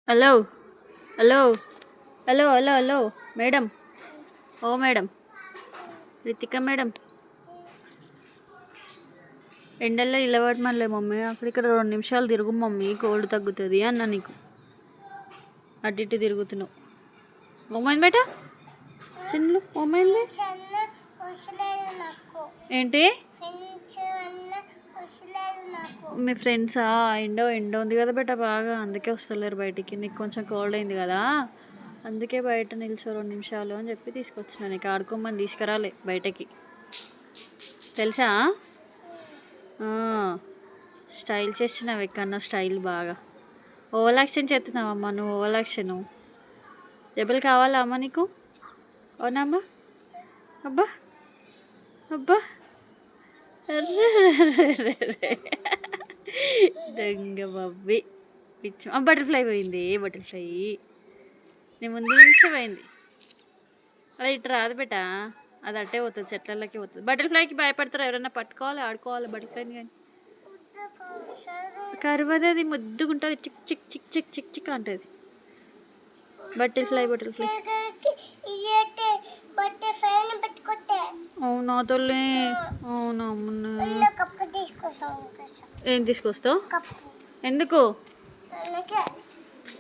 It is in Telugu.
Hello hello hello hello hello madam, ఓ మేడం, రితిక మేడం, ఎండల్లో ఇల్లబడమనిలే మమ్మీ, అక్కడిక్కడ 2 నిమిషాలు తిరుగు మమ్మీ, కోల్డ్ తగ్గుతుంది అన్న నీకు. అటు ఇటు తిరుగుతున్నావు. ఓమైంది బేట, చిన్ను ఓమైంది ఏంటి? మీ ఫ్రెండ్సా? ఎండ ఉంది కదా బేట బాగా, అందుకే వస్తలేరు బయటికి. నీకు కొంచెం కోల్డ్ అయింది కదా, అందుకే బయట నిల్చో 2 నిమిషాలు అని చెప్పి తీసుకొచ్చిన. నీకు ఆడుకోమని తీసుకురాలే బయటకి, తెలుసా? స్టైల్ చేస్తున్నావు ఎక్కడన్నా, స్టైల్ బాగా ఓవర్ యాక్షన్ చేస్తున్నావమ్మా నువ్వు, ఓవర్ యాక్షన్. దెబ్బలు కావాలా అమ్మ నీకు? అవునమ్మా? అబ్బా అబ్బా, దొంగ బబ్బి పిచ్చి. బటర్ఫ్లై పోయింది, బటర్ఫ్లై నీ ముందు నుంచి పోయింది. అదే ఇటు రాదు బేట, అది అట్టే పోతుంది, చెట్లలోకి పోతుంది. బటర్ఫ్లైకి భయపడతారు ఎవరైనా? పట్టుకోవాలి, ఆడుకోవాలి బటర్ఫ్లైని. కానీ కరువది, అది ముద్దుగుంటుంది, చిక్ చిక్ చిక్ చిక్ చిక్ చిక్ అంటుంది. Butterfly butterfly. అవునా తల్లి? అవునా అమ్మ? ఏం తీసుకొస్తావు? ఎందుకు?